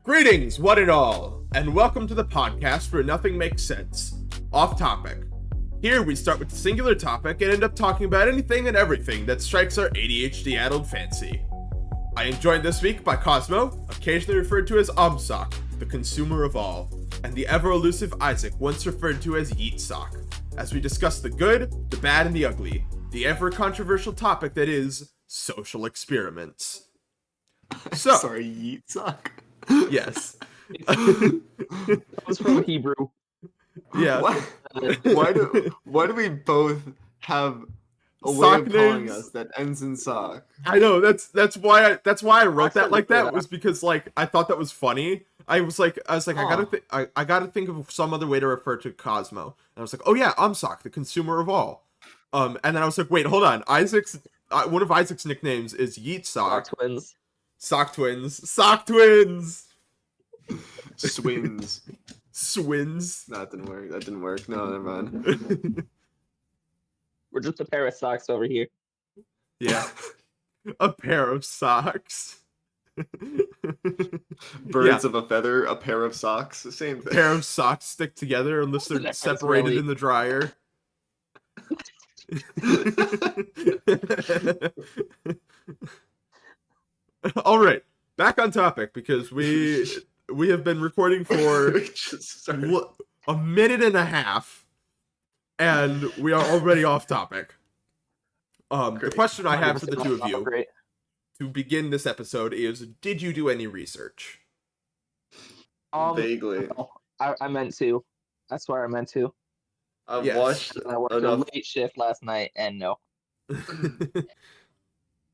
Greetings, one and all, and welcome to the podcast where nothing makes sense. Off topic. Here we start with a singular topic and end up talking about anything and everything that strikes our ADHD-addled fancy. I am joined this week by Cosmo, occasionally referred to as Omsock, the consumer of all, and the ever-elusive Isaac, once referred to as Yeetsock, as we discuss the good, the bad, and the ugly, the ever-controversial topic that is social experiments. So, Sorry, Yeetsock. yes. That was from Hebrew. Yeah. Why do we both have a way Sock of calling names? us that ends in sock? I know, that's why I wrote that Actually, like that, yeah. was because like I thought that was funny. I was like I gotta think of some other way to refer to Cosmo. And I was like, oh yeah, Omsock, the consumer of all. And then I was like, wait, hold on. One of Isaac's nicknames is Yeetsock. Twins. Sock twins. Swins. Swins. No, that didn't work. No, never mind. We're just a pair of socks over here. Yeah. A pair of socks. Birds of a feather, a pair of socks, the same thing. Pair of socks stick together unless they're That's separated really- in the dryer. All right, back on topic because we have been recording for We just started. a minute and a half, and we are already off topic. The Great. question I have for the two of you Great. to begin this episode is: did you do any research? Vaguely. No, I meant to. I swear I meant to. I've Yes. watched And I worked a enough. late shift last night, and no.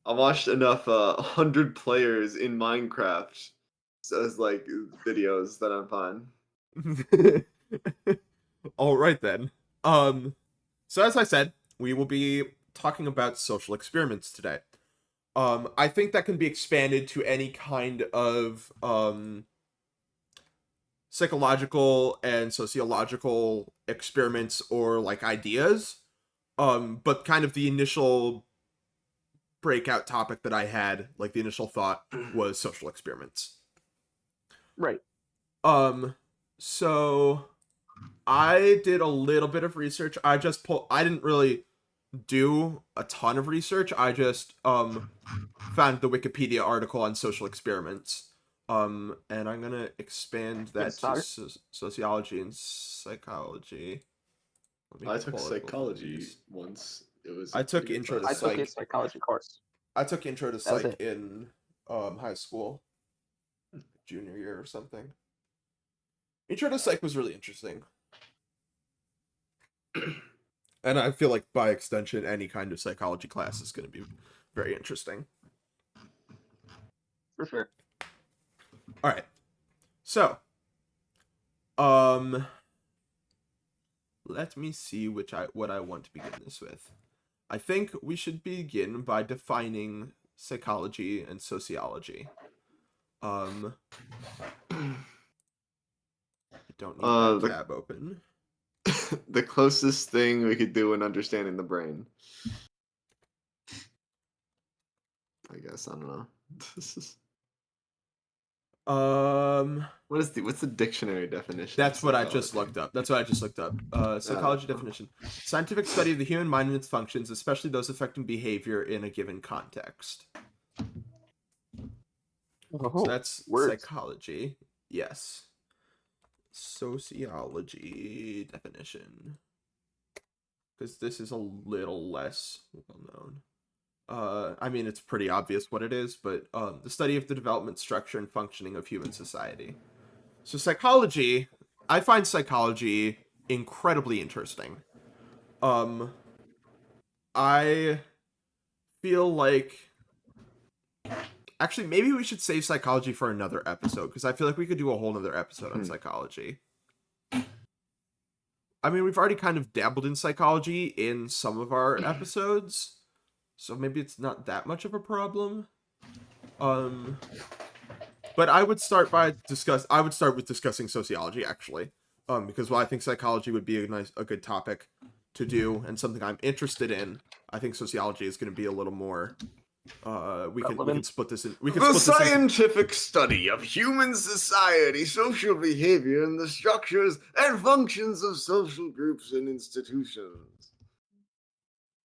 I watched enough 100 players in Minecraft as like videos that I'm fine. All right then. So as I said, we will be talking about social experiments today. I think that can be expanded to any kind of psychological and sociological experiments or like ideas. But kind of the initial breakout topic that I had, like the initial thought, was social experiments. Right. So I did a little bit of research. I didn't really do a ton of research. I just found the Wikipedia article on social experiments. And I'm gonna expand that to sociology and psychology. Let me I took pull up both of psychology these. once. It was. I took pretty intro to fun. I took a Psych. psychology course. I took intro to That was psych it. in high school, junior year or something. Intro to psych was really interesting. And I feel like by extension, any kind of psychology class is going to be very interesting. For sure. All right. So, let me see what I want to begin this with. I think we should begin by defining psychology and sociology. I don't need that tab open. The closest thing we could do in understanding the brain. I guess I don't know. What's the dictionary definition? That's what I just looked up. Psychology definition: scientific study of the human mind and its functions, especially those affecting behavior in a given context. Oh, So that's words. psychology. Yes. Sociology definition. Because this is a little less well known. I mean, it's pretty obvious what it is, but the study of the development, structure, and functioning of human society. So psychology, I find psychology incredibly interesting. I feel like actually maybe we should save psychology for another episode, because I feel like we could do a whole nother episode on psychology. I mean, we've already kind of dabbled in psychology in some of our episodes, so maybe it's not that much of a problem. But I would start with discussing sociology, actually, because while I think psychology would be a good topic to do and something I'm interested in, I think sociology is going to be a little more We can Relevant. split this in. The scientific study of human society, social behavior, and the structures and functions of social groups and institutions.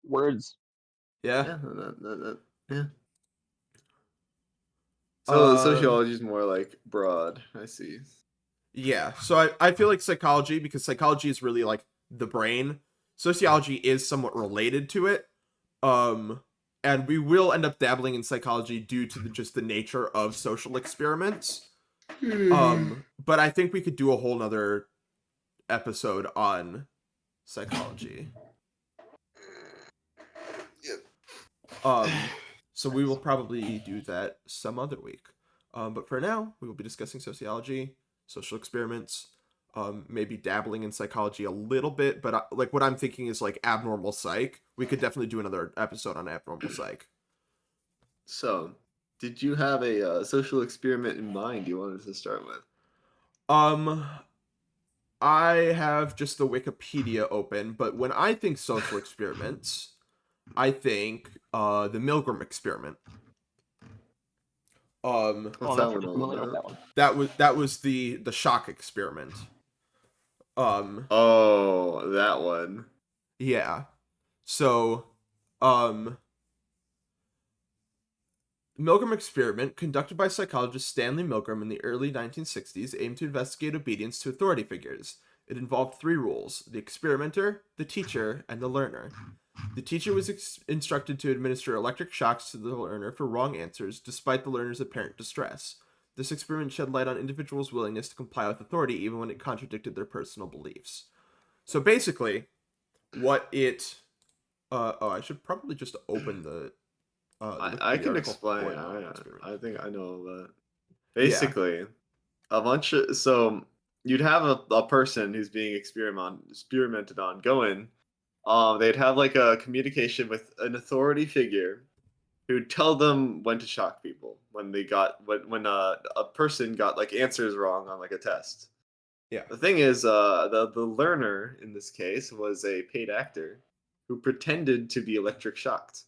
Words. Yeah. Yeah. So Um, sociology is more like broad. I see. Yeah, so I feel like psychology, because psychology is really like the brain. Sociology is somewhat related to it. Um, and we will end up dabbling in psychology due to just the nature of social experiments. But I think we could do a whole nother episode on psychology. So we will probably do that some other week. But for now, we will be discussing sociology, social experiments, maybe dabbling in psychology a little bit. But like what I'm thinking is like abnormal psych. We could definitely do another episode on abnormal psych. So, did you have a social experiment in mind you wanted to start with? I have just the Wikipedia open, but when I think social experiments, I think the Milgram experiment. What's Oh, that not one all familiar with about? that one. That was the shock experiment. Oh, that one. Yeah. So, Milgram experiment, conducted by psychologist Stanley Milgram in the early 1960s, aimed to investigate obedience to authority figures. It involved 3 rules: the experimenter, the teacher, and the learner. The teacher was instructed to administer electric shocks to the learner for wrong answers, despite the learner's apparent distress. This experiment shed light on individuals' willingness to comply with authority even when it contradicted their personal beliefs. So basically, what it... I should probably just open the I can explain. I think I know that. Basically, a bunch of you'd have a person who's being experimented on go in. They'd have like a communication with an authority figure who'd tell them when to shock people when a person got like answers wrong on like a test. Yeah. The thing is, the learner in this case was a paid actor who pretended to be electric shocked.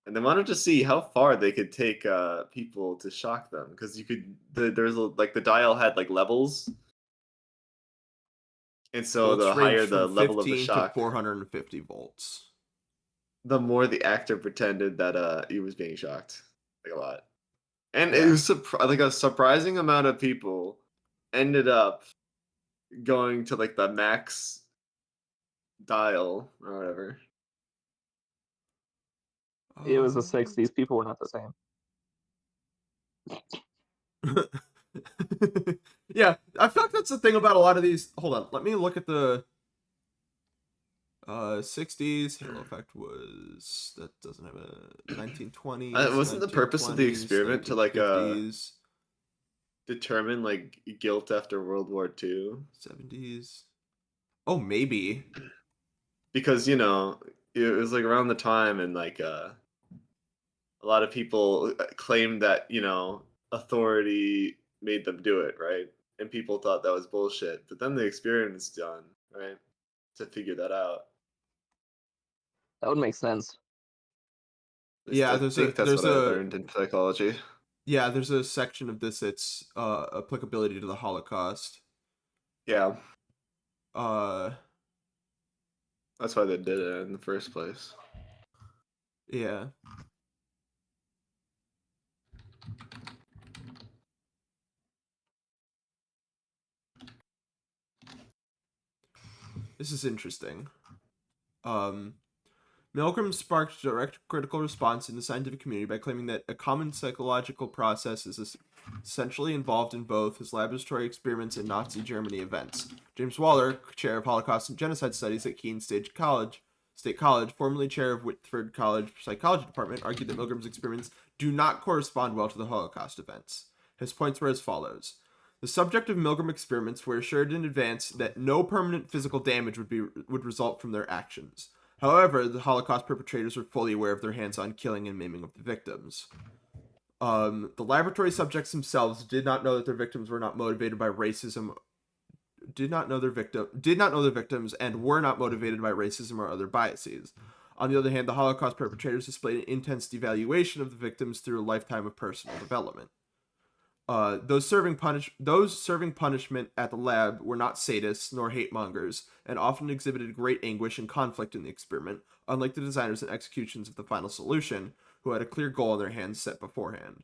And they wanted to see how far they could take people to shock them, because you could like the dial had like levels, and so Volts the higher range the from level of the 15 to shock, 450 volts. the more the actor pretended that he was being shocked, like a lot. And Yeah. it was like a surprising amount of people ended up going to like the max dial or whatever. It was the 60s. People were not the same. Yeah, I feel like that's the thing about a lot of these. Hold on, let me look at the 60s. Halo effect was, that doesn't have a 1920s. Wasn't the purpose of the experiment to like 1950s, determine like guilt after World War II? 70s. Oh, maybe. Because it was like around the time, and like a lot of people claimed that authority made them do it, right? And people thought that was bullshit. But then the experiment's done, right, to figure that out. That would make sense. Yeah, I think that's what I learned in psychology. Yeah, there's a section of this that's applicability to the Holocaust. Yeah. That's why they did it in the first place. Yeah. This is interesting. Milgram sparked direct critical response in the scientific community by claiming that a common psychological process is essentially involved in both his laboratory experiments and Nazi Germany events. James Waller, chair of Holocaust and Genocide Studies at Keene State College, formerly chair of Whitford College Psychology Department, argued that Milgram's experiments do not correspond well to the Holocaust events. His points were as follows. The subject of Milgram experiments were assured in advance that no permanent physical damage would result from their actions. However, the Holocaust perpetrators were fully aware of their hands-on killing and maiming of the victims. The laboratory subjects themselves did not know that their victims were not motivated by racism, did not know their victims, and were not motivated by racism or other biases. On the other hand, the Holocaust perpetrators displayed an intense devaluation of the victims through a lifetime of personal development. Those serving punishment at the lab were not sadists nor hate mongers, and often exhibited great anguish and conflict in the experiment, unlike the designers and executions of the final solution, who had a clear goal in their hands set beforehand.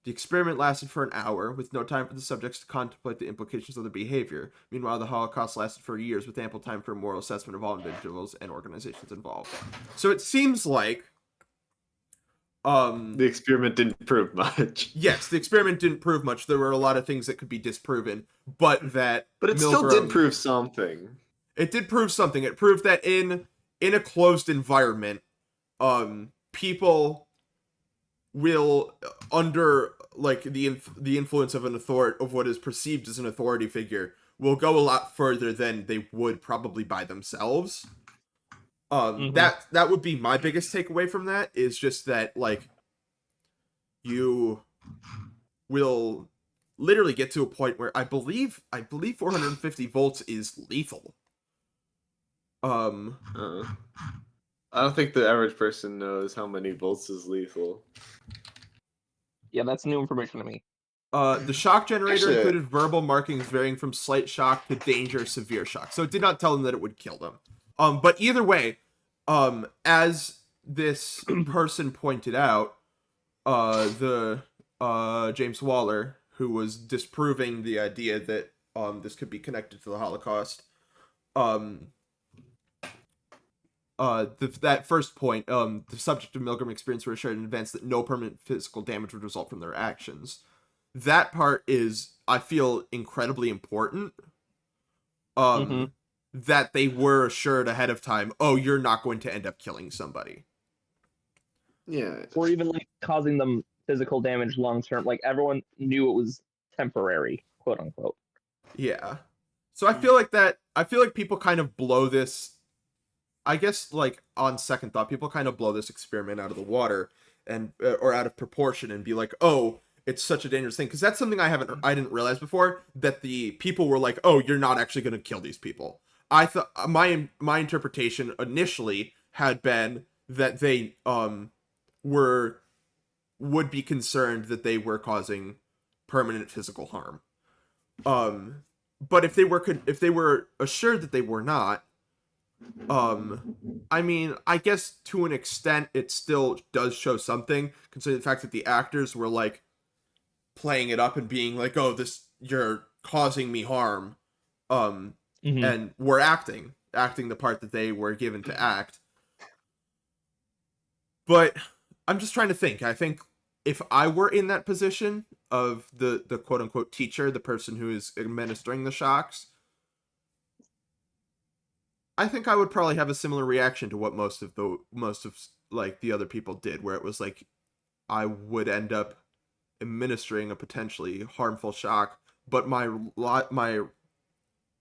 The experiment lasted for an hour, with no time for the subjects to contemplate the implications of their behavior. Meanwhile, the Holocaust lasted for years, with ample time for a moral assessment of all individuals and organizations involved. So it seems like the experiment didn't prove much. Yes, the experiment didn't prove much. There were a lot of things that could be disproven, but it still did prove something. It did prove something. It proved that in a closed environment, people will, under like the influence of of what is perceived as an authority figure, will go a lot further than they would probably by themselves. That would be my biggest takeaway from that, is just that, like, you will literally get to a point where I believe 450 volts is lethal. I don't think the average person knows how many volts is lethal. Yeah, that's new information to me. The shock generator included verbal markings varying from slight shock to danger, severe shock. So it did not tell them that it would kill them. But either way, as this person pointed out, the James Waller, who was disproving the idea that this could be connected to the Holocaust, that first point, the subject of milgram experience were assured in advance that no permanent physical damage would result from their actions. That part is, I feel, incredibly important. That they were assured ahead of time, oh, you're not going to end up killing somebody. Yeah. Or even like causing them physical damage long term. Like everyone knew it was temporary, quote unquote. Yeah. So I feel like people kind of blow this, I guess, like, on second thought, people kind of blow this experiment out of the water and or out of proportion and be like, oh, it's such a dangerous thing. Because that's something I didn't realize before, that the people were like, oh, you're not actually going to kill these people. I thought my interpretation initially had been that they would be concerned that they were causing permanent physical harm. But if they were assured that they were not, I mean, I guess to an extent it still does show something, considering the fact that the actors were like playing it up and being like, oh, you're causing me harm, and were acting the part that they were given to act. But I'm just trying to think. I think if I were in that position of the quote unquote teacher, the person who is administering the shocks, I think I would probably have a similar reaction to what most of like the other people did, where it was like I would end up administering a potentially harmful shock, but my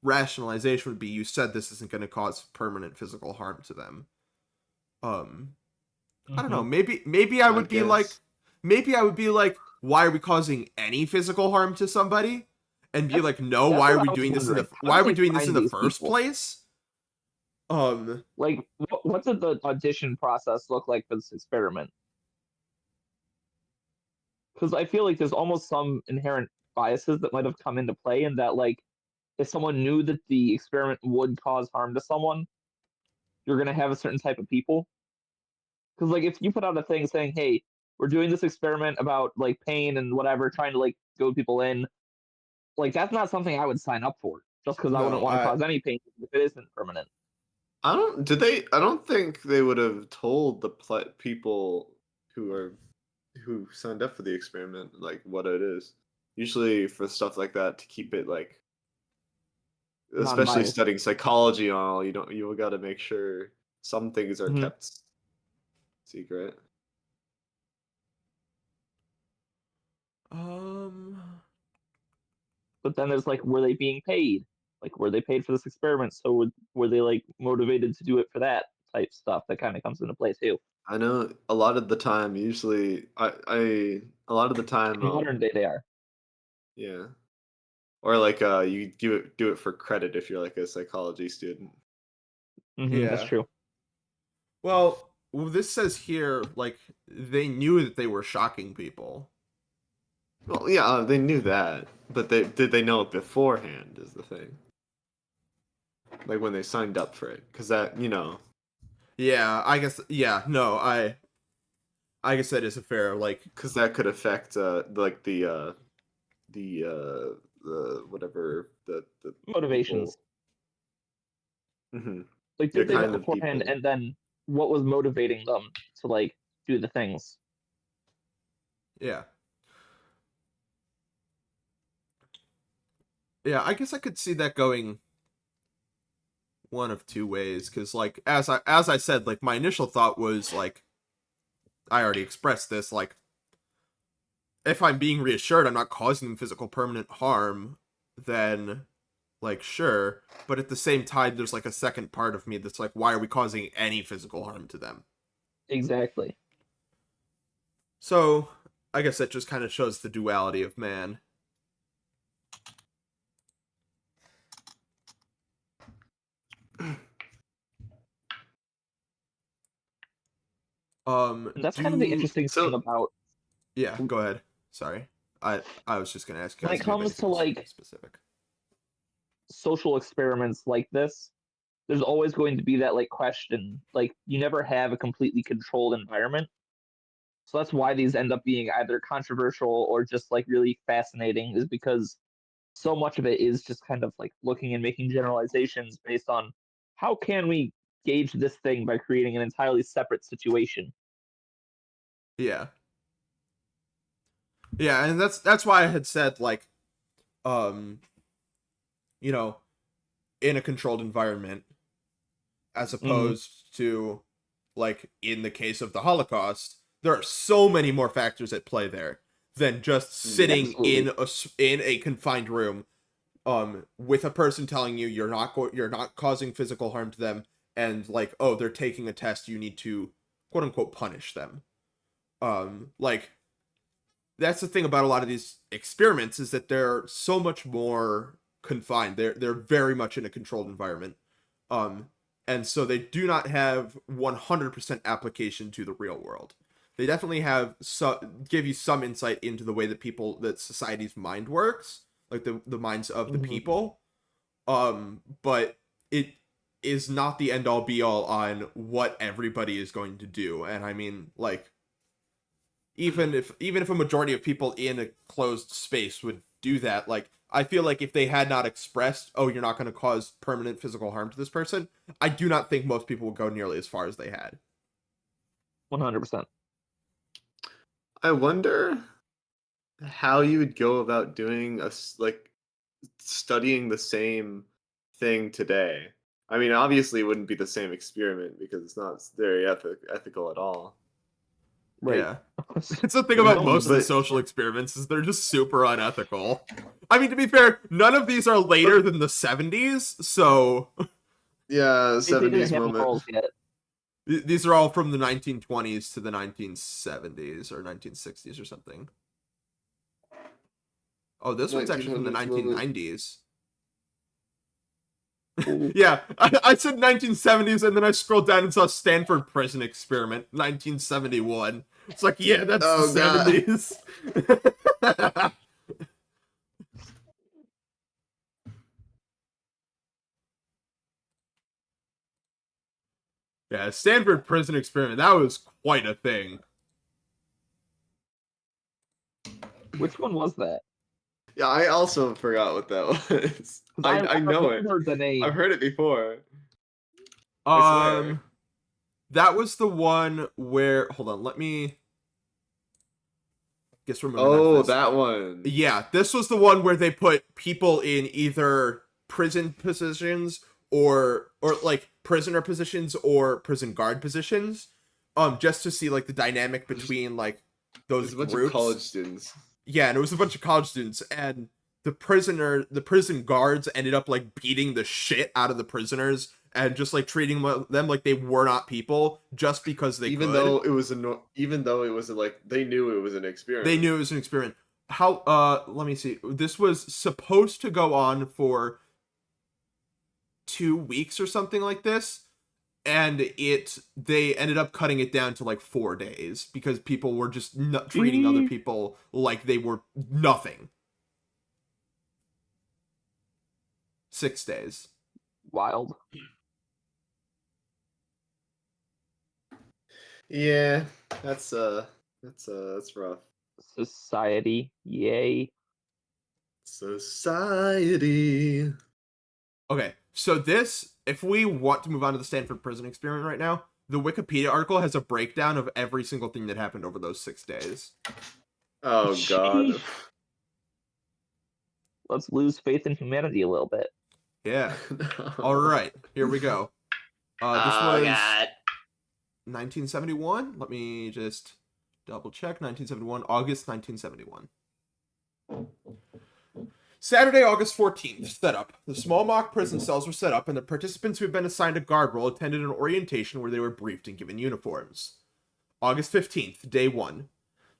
rationalization would be, you said this isn't going to cause permanent physical harm to them. I don't know. Maybe I would be like, why are we causing any physical harm to somebody? And be like, no, why are we doing this in the first place? Like, what did the audition process look like for this experiment? Because I feel like there's almost some inherent biases that might have come into play in that, like, if someone knew that the experiment would cause harm to someone, you're going to have a certain type of people. Because, like, if you put out a thing saying, hey, we're doing this experiment about, like, pain and whatever, trying to, like, goad people in, like, that's not something I would sign up for, just because I wouldn't want to cause any pain if it isn't permanent. I don't think they would have told the people who signed up for the experiment, like, what it is. Usually for stuff like that, to keep it, like, especially studying psychology and all, you got to make sure some things are kept secret. But then there's like, were they being paid? Like, were they paid for this experiment? So were they like motivated to do it for that type stuff? That kind of comes into play too. I know a lot of the time, usually, a lot of the time, in modern day they are. Yeah, or like you do it for credit if you're like a psychology student. Yeah, that's true. Well, this says here, like, they knew that they were shocking people. Well, yeah, they knew that, but did they know it beforehand? Is the thing. Like when they signed up for it, because that Yeah, I guess. Yeah, no, I guess that is a fair, like, because that could affect like the whatever the Motivations. Mm-hmm. Like, The did they know kind of beforehand, people. and then what was motivating them to like do the things? yeah. Yeah, I guess I could see that going one of two ways, because, like, as I said, like, my initial thought was, like, I already expressed this, like, if I'm being reassured I'm not causing them physical permanent harm, then, like, sure. But at the same time, there's, like, a second part of me that's like, why are we causing any physical harm to them? Exactly. So, I guess that just kind of shows the duality of man. And that's kind of the interesting thing about Yeah, go ahead. Sorry. I was just gonna ask you when guys it if you have comes to anything like specific. social experiments like this, there's always going to be that like question, like you never have a completely controlled environment. So that's why these end up being either controversial or just like really fascinating, is because so much of it is just kind of like looking and making generalizations based on how can we gauge this thing by creating an entirely separate situation. Yeah. Yeah, and that's why I had said, like, um, you know, in a controlled environment, as Mm-hmm. opposed to, like, in the case of the Holocaust, there are so many more factors at play there than just Mm-hmm. sitting Absolutely. in a confined room, with a person telling you you're not causing physical harm to them, and, like, oh, they're taking a test, you need to quote unquote punish them. Like, that's the thing about a lot of these experiments, is that they're so much more confined. They're very much in a controlled environment. Um and so they do not have 100% application to the real world. They definitely have give you some insight into the way that society's mind works, like the minds of the Mm-hmm. people. But it is not the end all be all on what everybody is going to do. And I mean, like, even if a majority of people in a closed space would do that, like, I feel like if they had not expressed, oh, you're not going to cause permanent physical harm to this person, I do not think most people would go nearly as far as they had. 100%. I wonder how you would go about doing like studying the same thing today. I mean, obviously, it wouldn't be the same experiment because it's not very ethical at all. Right. Yeah. It's the thing There's about no most of the But social experiments, is they're just super unethical. I mean, to be fair, none of these are later than the 70s, so yeah, they didn't 70s have moment. morals yet. these are all from the 1920s to the 1970s or 1960s or something. Oh, this one's actually from the 1900s moment. 1990s. Ooh. Yeah, I said 1970s, and then I scrolled down and saw Stanford prison experiment, 1971. It's like, yeah, that's Oh the god. 70s. Yeah, Stanford prison experiment, that was quite a thing. Which one was that? Yeah, I also forgot what that was. Because I I know it. remember the I've name. heard it before. I swear. Um, that was the one where, hold on, let me guess remember that Oh, this. that one. Yeah, this was the one where they put people in either prison positions or like prisoner positions or prison guard positions, just to see, like, the dynamic between, like, those There's a bunch of college groups. students. Yeah, and it was a bunch of college students, and the prison guards ended up, like, beating the shit out of the prisoners and just, like, treating them like they were not people just because they Even could. though it was even though it was like they knew it was an They experiment. knew it was an experiment. How let me see. This was supposed to go on for 2 weeks or something like this. and they ended up cutting it down to like 4 days because people were just treating other people like they were nothing. 6 days. Wild. Yeah, that's rough. Society. Yay. Society. Okay, so this, if we want to move on to the Stanford prison experiment right now, the Wikipedia article has a breakdown of every single thing that happened over those 6 days. Oh God. Let's lose faith in humanity a little bit. Yeah. No. All right, here we go. This Oh was God. 1971. Let me just double check. 1971, August 1971. Saturday, August 14th, setup. The small mock prison cells were set up, and the participants who had been assigned a guard role attended an orientation where they were briefed and given uniforms. August 15th, day 1.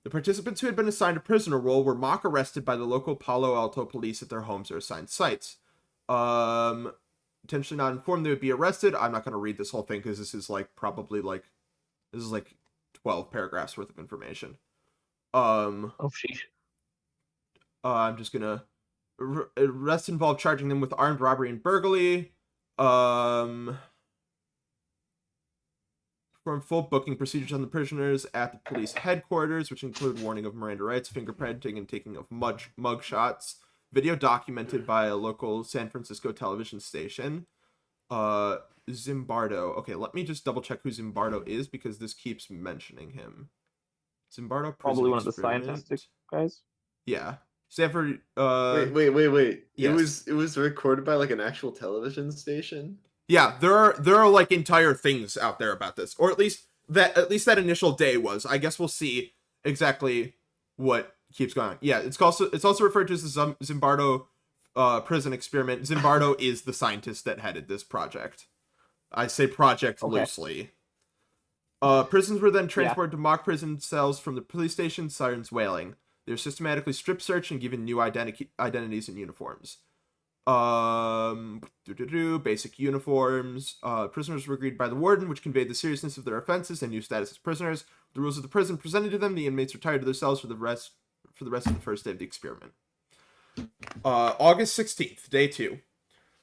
The participants who had been assigned a prisoner role were mock arrested by the local Palo Alto police at their homes or assigned sites. Potentially not informed they would be arrested. I'm not going to read this whole thing because this is like 12 paragraphs worth of information. Oh, sheesh. I'm just going to arrest involved charging them with armed robbery and burglary. Perform full booking procedures on the prisoners at the police headquarters, which include warning of Miranda rights, fingerprinting, and taking of mug shots. Video documented by a local San Francisco television station. Zimbardo. Okay, let me just double check who Zimbardo is because this keeps mentioning him. Zimbardo, Probably one of the experiment. scientific guys. Yeah. Stanford. Wait. Yes. It was recorded by like an actual television station. Yeah, there are like entire things out there about this, or at least that initial day was. I guess we'll see exactly what keeps going on. Yeah, it's also referred to as the Zimbardo prison experiment. Zimbardo is the scientist that headed this project. I say project loosely. Prisoners were then transported to mock prison cells from the police station, sirens wailing. They were systematically strip searched and given new identities and uniforms. Basic uniforms. Prisoners were greeted by the warden, which conveyed the seriousness of their offenses and new status as prisoners. The rules of the prison presented to them. The inmates retired to their cells for the rest of the first day of the experiment. August 16th, day 2.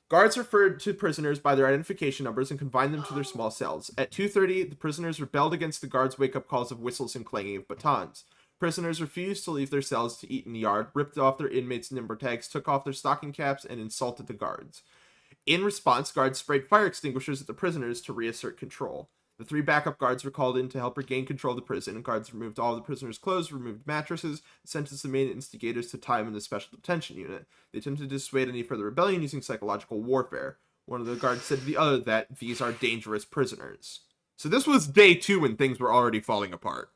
Guards referred to prisoners by their identification numbers and confined them to their small cells. At 2:30, the prisoners rebelled against the guards' wake-up calls of whistles and clanging of batons. Prisoners refused to leave their cells to eat in the yard, ripped off their inmates' number tags, took off their stocking caps, and insulted the guards. In response, guards sprayed fire extinguishers at the prisoners to reassert control. The 3 backup guards were called in to help regain control of the prison. Guards removed all the prisoners' clothes, removed mattresses, and sentenced the main instigators to time in the special detention unit. They attempted to dissuade any further rebellion using psychological warfare. One of the guards said to the other that these are dangerous prisoners. So this was day 2 when things were already falling apart.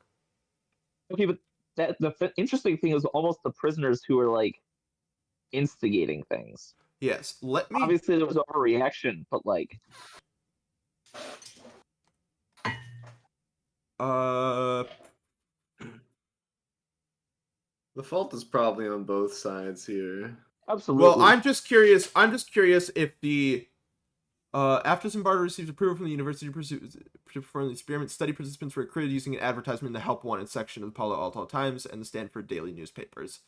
Okay, but the interesting thing is almost the prisoners who were like instigating things. Yes, Obviously, there was overreaction, but like. The fault is probably on both sides here. Absolutely. Well, I'm just curious if the after Zimbardo received approval from the university to perform the experiment, study participants were recruited using an advertisement in the Help Wanted section of the Palo Alto Times and the Stanford daily newspapers.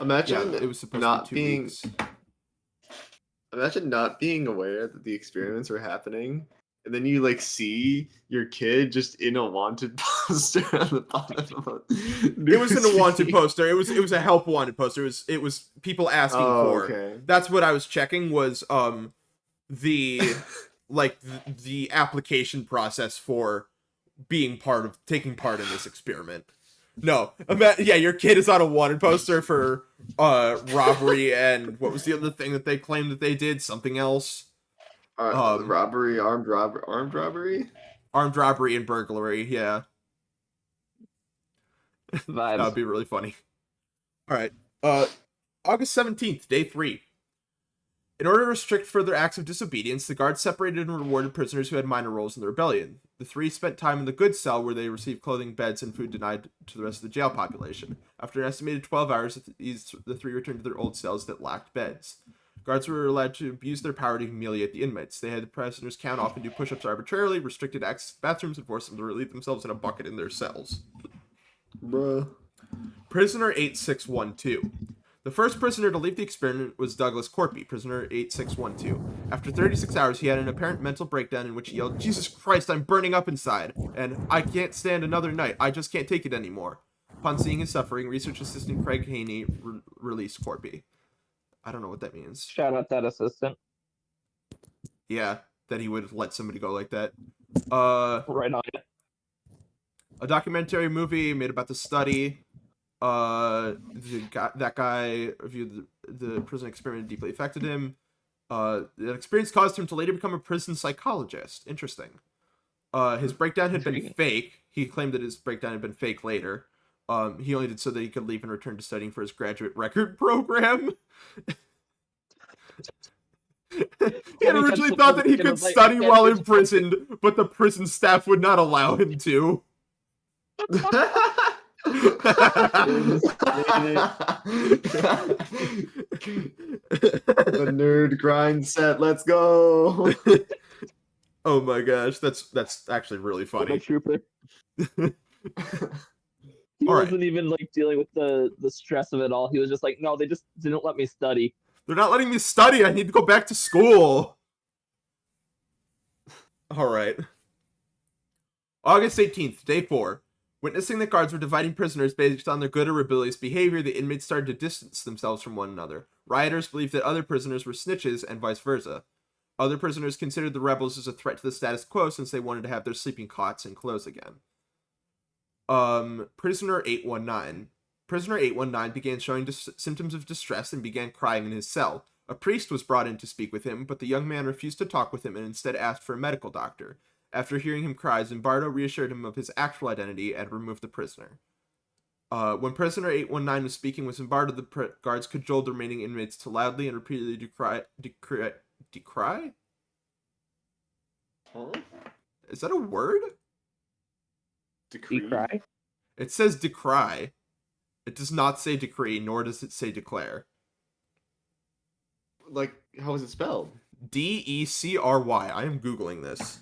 Imagine it was supposed not to be 2 being. weeks. Imagine not being aware that the experiments were happening, and then you like see your kid just in a wanted poster on the bottom of a It wasn't a wanted poster. It was a help wanted poster. It was people asking for. Okay. That's what I was checking was the the application process for taking part in this experiment. No, yeah, your kid is on a wanted poster for robbery and what was the other thing that they claimed that they did? Something else. Robbery, armed robbery, armed robbery and burglary. Yeah, that would be really funny. All right, August 17th, day 3. In order to restrict further acts of disobedience, the guards separated and rewarded prisoners who had minor roles in the rebellion. The 3 spent time in the good cell, where they received clothing, beds, and food denied to the rest of the jail population. After an estimated 12 hours, the 3 returned to their old cells that lacked beds. Guards were allowed to abuse their power to humiliate the inmates. They had the prisoners count off and do push-ups arbitrarily, restricted access to bathrooms, and forced them to relieve themselves in a bucket in their cells. Bruh. Prisoner 8612. The first prisoner to leave the experiment was Douglas Corpy, prisoner 8612. After 36 hours, he had an apparent mental breakdown in which he yelled, "Jesus Christ, I'm burning up inside," and "I can't stand another night. I just can't take it anymore." Upon seeing his suffering, research assistant Craig Haney released Corpy. I don't know what that means. Shout out that assistant. Yeah, that he would let somebody go like that. Right on it. A documentary movie made about the study. That guy reviewed the prison experiment deeply affected him. That experience caused him to later become a prison psychologist. Interesting. His breakdown had been fake. He claimed that his breakdown had been fake later. He only did so that he could leave and return to studying for his graduate record program. He had originally thought that he could study while imprisoned, but the prison staff would not allow him to. The nerd grind set, let's go. Oh my gosh, that's actually really funny. Trooper. He wasn't even like dealing with the stress of it all. He was just like, no, they just didn't let me study. They're not letting me study. I need to go back to school. All right. August 18th, day 4. Witnessing that guards were dividing prisoners based on their good or rebellious behavior, the inmates started to distance themselves from one another. Rioters believed that other prisoners were snitches and vice versa. Other prisoners considered the rebels as a threat to the status quo since they wanted to have their sleeping cots and clothes again. Prisoner 819. Prisoner 819 began showing symptoms of distress and began crying in his cell. A priest was brought in to speak with him, but the young man refused to talk with him and instead asked for a medical doctor. After hearing him cry, Zimbardo reassured him of his actual identity and removed the prisoner. When prisoner 819 was speaking with Zimbardo, the guards cajoled the remaining inmates to loudly and repeatedly decry? Huh? Is that a word? Decry? It says decry. It does not say decree, nor does it say declare. Like, how is it spelled? D-E-C-R-Y. I am Googling this.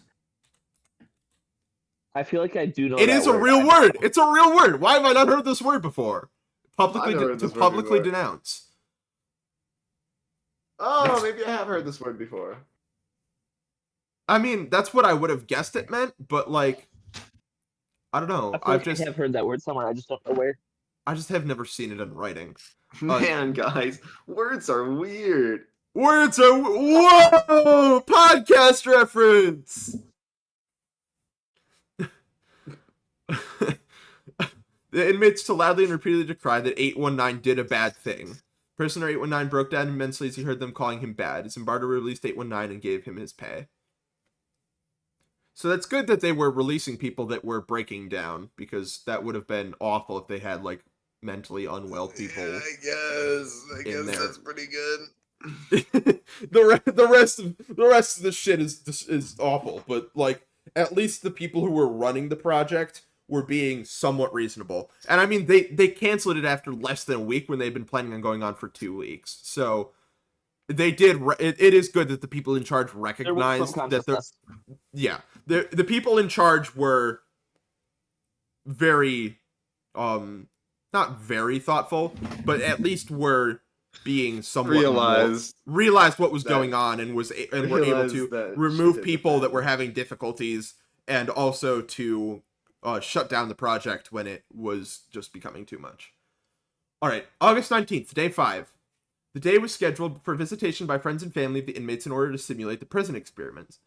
I feel like I do know it is a real word. It's a real word. Why have I not heard this word before? Publicly denounce. Oh, maybe I have heard this word before. I mean, that's what I would have guessed it meant, but like, I don't know. I have heard that word somewhere. I just don't know where. I just have never seen it in writing. Man, guys, words are weird. Words are whoa! Podcast reference. The inmates to loudly and repeatedly decry that 819 did a bad thing. Prisoner 819 broke down immensely as he heard them calling him bad. Zimbardo released 819 and gave him his pay. So that's good that they were releasing people that were breaking down, because that would have been awful if they had like mentally unwell people. Yeah, I guess that's pretty good. the rest of the shit is awful, but like at least the people who were running the project were being somewhat reasonable. And I mean, they canceled it after less than a week when they'd been planning on going on for 2 weeks. So they did. It is good that the people in charge recognized that the people in charge were very, not very thoughtful, but at least were being somewhat realized what was going on and were able to remove people that were having difficulties and also to shut down the project when it was just becoming too much. All right, August 19th, day 5. The day was scheduled for visitation by friends and family of the inmates in order to simulate the prison experience.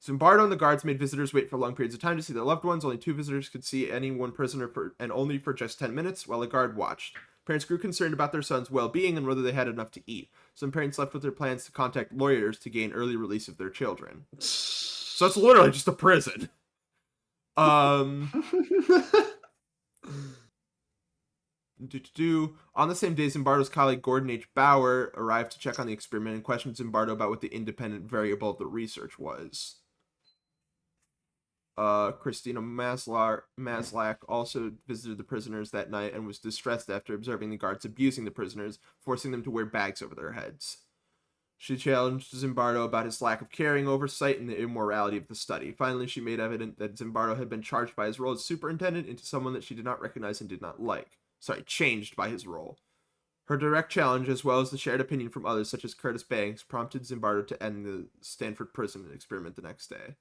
Zimbardo and the guards made visitors wait for long periods of time to see their loved ones. Only 2 visitors could see any one prisoner and only for just 10 minutes, while a guard watched. Parents grew concerned about their son's well-being and whether they had enough to eat. Some parents left with their plans to contact lawyers to gain early release of their children. So it's literally just a prison. On the same day, Zimbardo's colleague Gordon H. Bauer arrived to check on the experiment and questioned Zimbardo about what the independent variable of the research was. Christina Maslach also visited the prisoners that night and was distressed after observing the guards abusing the prisoners, forcing them to wear bags over their heads. She challenged Zimbardo about his lack of caring, oversight, and the immorality of the study. Finally, she made evident that Zimbardo had been charged by his role as superintendent into someone that she did not recognize and did not like. Changed by his role. Her direct challenge, as well as the shared opinion from others, such as Curtis Banks, prompted Zimbardo to end the Stanford prison experiment the next day.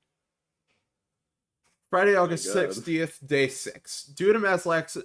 Friday, August 60th, day 6. Due to Maslach's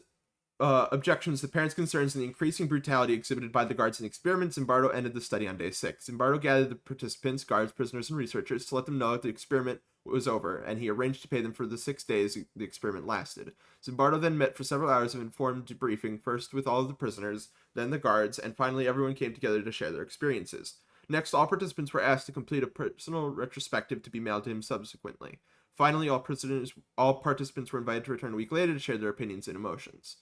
objections to parents' concerns and the increasing brutality exhibited by the guards in the experiment, Zimbardo ended the study on day 6. Zimbardo gathered the participants, guards, prisoners, and researchers to let them know that the experiment was over, and he arranged to pay them for the 6 days the experiment lasted. Zimbardo then met for several hours of informed debriefing, first with all of the prisoners, then the guards, and finally everyone came together to share their experiences. Next, all participants were asked to complete a personal retrospective to be mailed to him subsequently. Finally, all participants were invited to return a week later to share their opinions and emotions.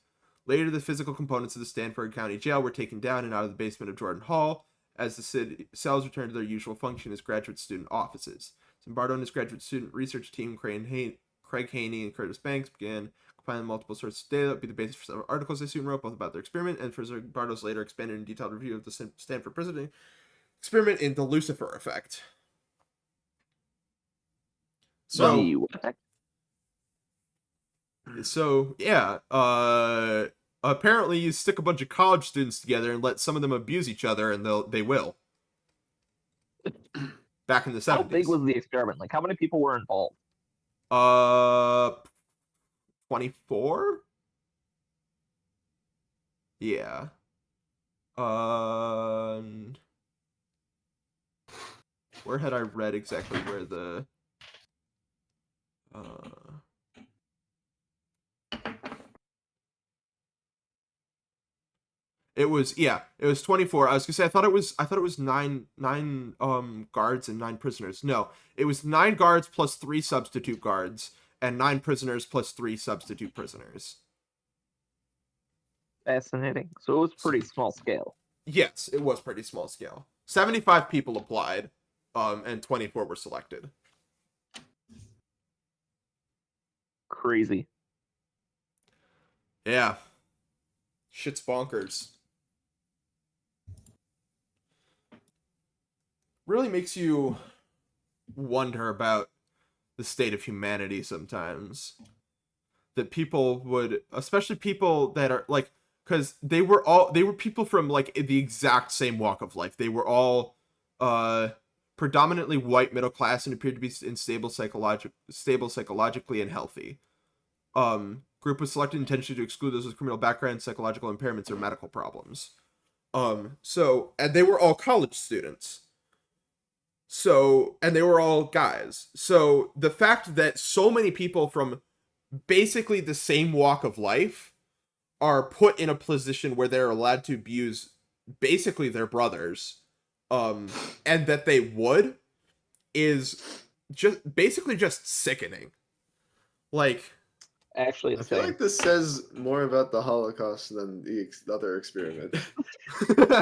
Later, the physical components of the Stanford County Jail were taken down and out of the basement of Jordan Hall, as the cells returned to their usual function as graduate student offices. Zimbardo and his graduate student research team, Craig Haney and Curtis Banks, began compiling multiple sources of data that would be the basis for several articles they soon wrote, both about their experiment and for Zimbardo's later expanded and detailed review of the Stanford prison experiment in the Lucifer effect. Apparently you stick a bunch of college students together and let some of them abuse each other, and they will. Back in the 70s. How big was the experiment? Like, how many people were involved? 24? Yeah. Where had I read exactly where the... It was 24. I was gonna say I thought it was nine guards and 9 prisoners. No, it was 9 guards plus 3 substitute guards and 9 prisoners plus 3 substitute prisoners. Fascinating. So it was pretty small scale. Yes, it was pretty small scale. 75 people applied, and 24 were selected. Crazy. Yeah. Shit's bonkers. Really makes you wonder about the state of humanity sometimes. That people would, especially people that are like, because they were people from like the exact same walk of life. They were all predominantly white, middle class, and appeared to be stable psychologically and healthy. Group was selected intentionally to exclude those with criminal background, psychological impairments, or medical problems. And they were all college students. And they were all guys. So the fact that so many people from basically the same walk of life are put in a position where they're allowed to abuse basically their brothers, and that they would, is just sickening. Like, actually, I feel like this says more about the Holocaust than the other experiment.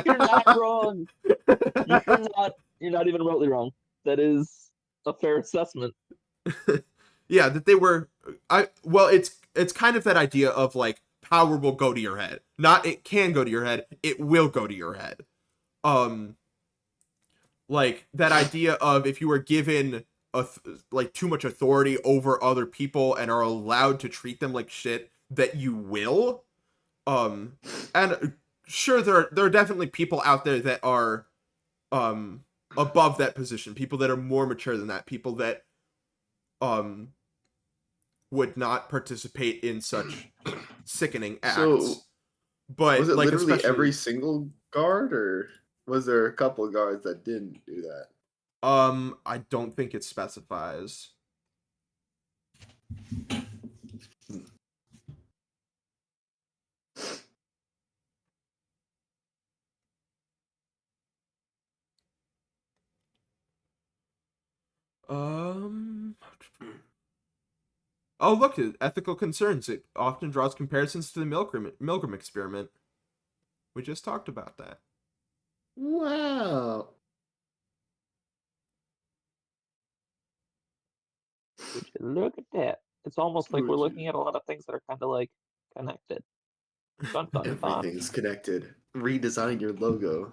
You're not wrong. You're not even remotely wrong. That is a fair assessment. Yeah, that they were. It's kind of that idea of like power will go to your head. Not it can go to your head. It will go to your head. Like that idea of if you were given like too much authority over other people and are allowed to treat them like shit, that you will. And sure, there are definitely people out there that are above that position, people that are more mature than that, people that would not participate in such sickening acts. So, but was it like literally every single guard, or was there a couple of guards that didn't do that? I don't think it specifies. Oh, look, ethical concerns. It often draws comparisons to the Milgram experiment. We just talked about that. Wow. Would you look at that? It's almost like we're looking at a lot of things that are kind of like connected. Dun dun dun. Everything's connected. Redesign your logo.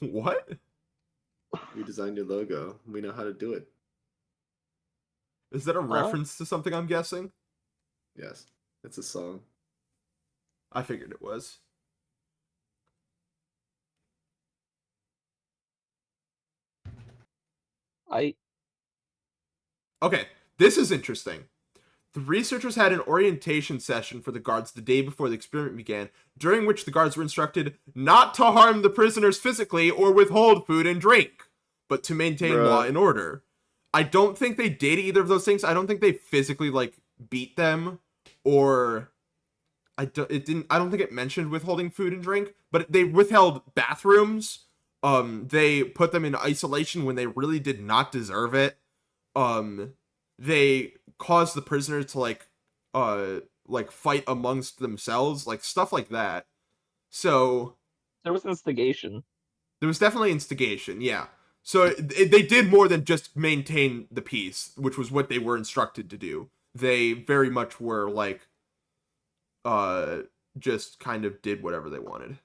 What? Redesign your logo. We know how to do it. Is that a reference to something I'm guessing? Yes. It's a song. I figured it was. Okay, this is interesting. The researchers had an orientation session for the guards the day before the experiment began, during which the guards were instructed not to harm the prisoners physically or withhold food and drink, but to maintain law and order. I don't think they did either of those things. I don't think they physically, like, beat them, or I don't think it mentioned withholding food and drink, but they withheld bathrooms. They put them in isolation when they really did not deserve it. They caused the prisoners to like fight amongst themselves, like stuff like that. So there was instigation. There was definitely instigation, yeah. So they did more than just maintain the peace, which was what they were instructed to do. They very much were like, just kind of did whatever they wanted.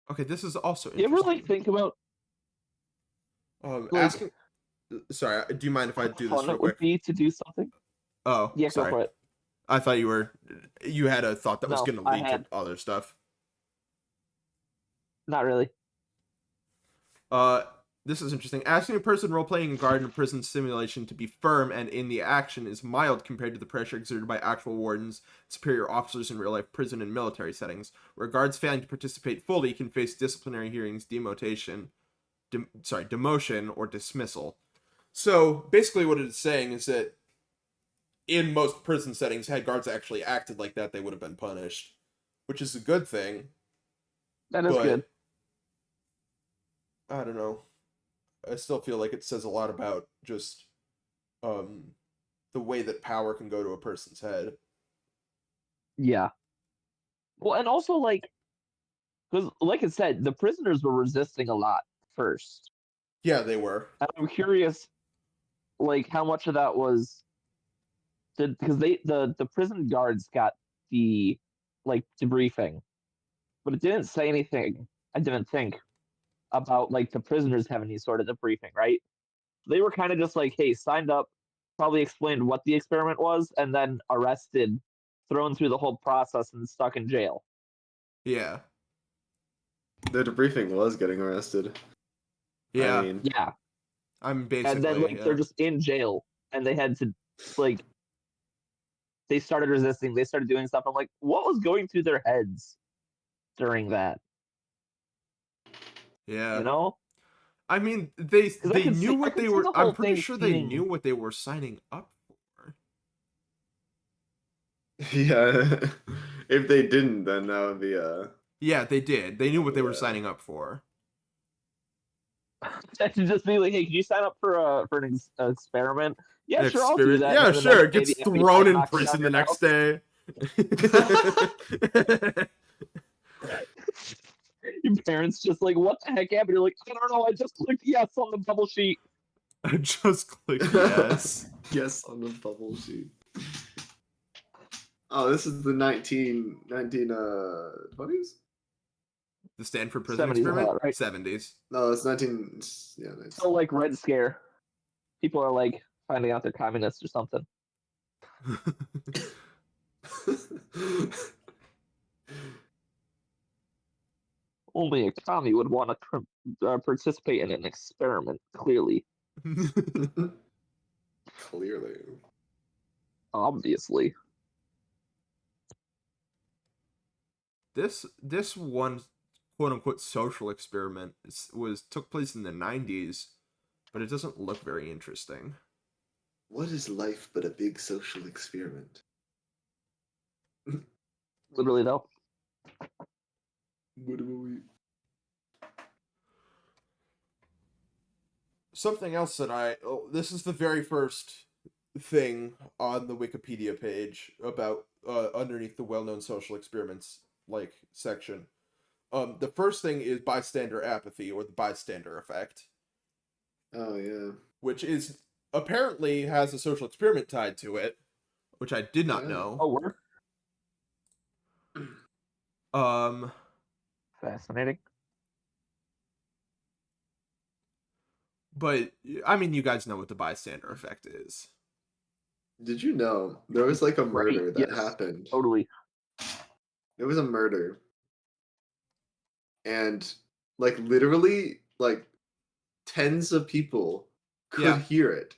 Okay, this is also interesting. You ever like think about asking? Sorry, do you mind if I do this real quick? It would be to do something. Oh, yeah, sorry. Go for it. I thought you had a thought that was going to lead to other stuff. Not really. This is interesting. Asking a person role-playing a guard in a prison simulation to be firm and in the action is mild compared to the pressure exerted by actual wardens, superior officers in real-life prison and military settings, where guards failing to participate fully can face disciplinary hearings, demotion, or dismissal. So, basically what it's saying is that in most prison settings, had guards actually acted like that, they would have been punished, which is a good thing. That is good. I don't know. I still feel like it says a lot about just the way that power can go to a person's head. Yeah. Well, and also like, because like I said, the prisoners were resisting a lot first. Yeah, they were. And I'm curious, like, how much of that was because the prison guards got the like debriefing, but it didn't say anything. I didn't think about like the prisoners having any sort of debriefing, right? They were kind of just like, hey, signed up, probably explained what the experiment was, and then arrested, thrown through the whole process, and stuck in jail. Yeah. The debriefing was getting arrested. Yeah. I mean, yeah. I'm basically. And then like they're just in jail, and they had to like. They started resisting. They started doing stuff. I'm like, what was going through their heads during that? Yeah. You know? I mean, they knew what they were. I'm pretty sure they knew what they were signing up for. Yeah. If they didn't, then that would be Yeah, they did. They knew what they were signing up for. To just be like, hey, can you sign up for an experiment? Yeah, sure, I'll do that. Yeah, sure. Gets thrown in prison the next day. Your parents just like, what the heck happened? You're like, I don't know. I just clicked yes on the bubble sheet. I just clicked yes. Yes on the bubble sheet. Oh, this is the 1920s? The Stanford prison experiment? Right? 70s. No, it's 19... Yeah, 19. So, like, Red Scare. People are, like, finding out they're communists or something. Only a commie would want to participate in an experiment, clearly. Clearly. Obviously. This one quote unquote social experiment took place in the 90s, but it doesn't look very interesting. What is life but a big social experiment? Literally though. Something else that this is the very first thing on the Wikipedia page about underneath the well-known social experiments section. The first thing is bystander apathy, or the bystander effect. Oh yeah. Which is apparently has a social experiment tied to it, which I did not know. Oh, where? Um, Fascinating. but I mean, you guys know what the bystander effect is. Did you know there was like a murder that Yes, happened? totally. There was a murder, and like literally, like tens of people could Yeah. hear it.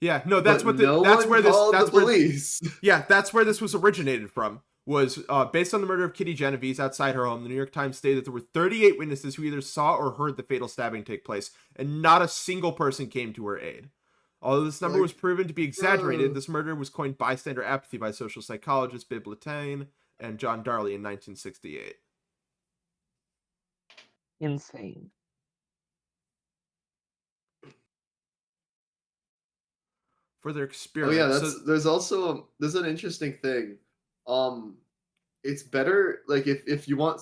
Yeah, no, But no one called the police. Yeah, that's where this was originated from. Was based on the murder of Kitty Genovese outside her home. The New York Times stated that there were 38 witnesses who either saw or heard the fatal stabbing take place, and not a single person came to her aid. Although this number was proven to be exaggerated, this murder was coined bystander apathy by social psychologist Bibb Latané and John Darley in 1968. Insane. For their Oh experiment. yeah, there's an interesting thing. It's better like if you want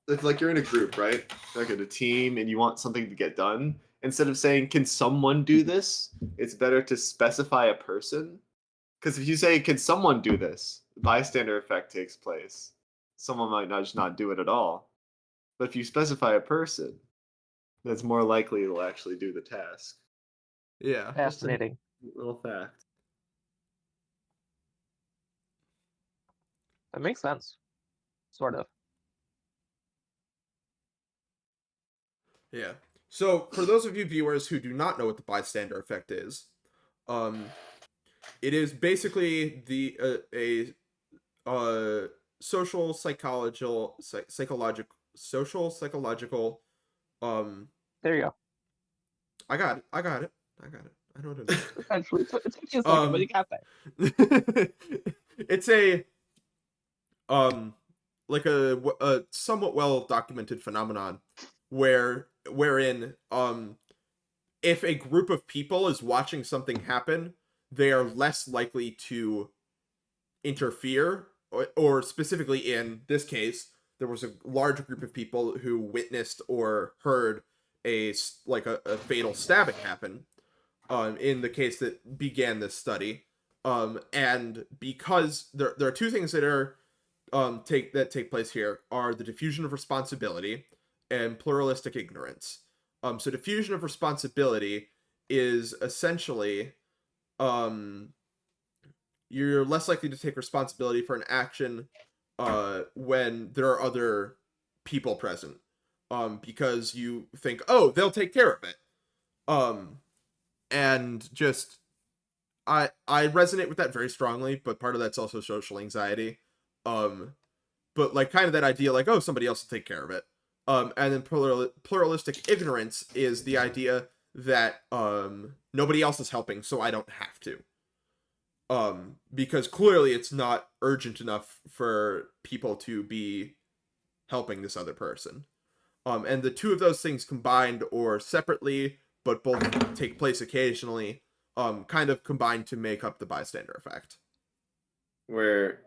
if like you're in a group, right? Like in a team and you want something to get done, instead of saying can someone do this, it's better to specify a person. Because if you say can someone do this, the bystander effect takes place. Someone might not just not do it at all. But if you specify a person, that's more likely they'll actually do the task. Yeah. Fascinating. Little fact. That makes sense. Sort of. Yeah. So, for those of you viewers who do not know what the bystander effect is, it is basically a social psychological There you go. I got it. I know what it is. Essentially, it took you a second, but you got that. It's a like a somewhat well documented phenomenon wherein if a group of people is watching something happen, they are less likely to interfere, or specifically in this case, there was a large group of people who witnessed or heard a fatal stabbing happen. In the case that began this study, and because there are two things that are take place here are the diffusion of responsibility and pluralistic ignorance. So diffusion of responsibility is essentially you're less likely to take responsibility for an action when there are other people present, because you think, oh, they'll take care of it, and just I resonate with that very strongly, but part of that's also social anxiety. But like kind of that idea like, oh, somebody else will take care of it. And then pluralistic ignorance is the idea that nobody else is helping, so I don't have to. Because clearly it's not urgent enough for people to be helping this other person. And the two of those things combined or separately, but both take place occasionally, kind of combine to make up the bystander effect. Where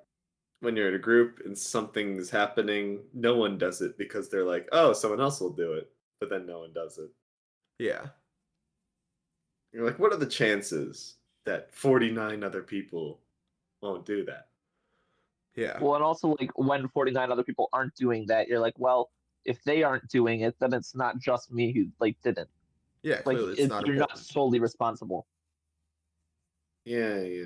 when you're in a group and something's happening, no one does it because they're like, oh, someone else will do it. But then no one does it. Yeah. You're like, what are the chances that 49 other people won't do that? Yeah. Well, and also like when 49 other people aren't doing that, you're like, well, if they aren't doing it, then it's not just me who like didn't. Yeah, Like clearly it's not you're not important. solely responsible. Yeah, yeah.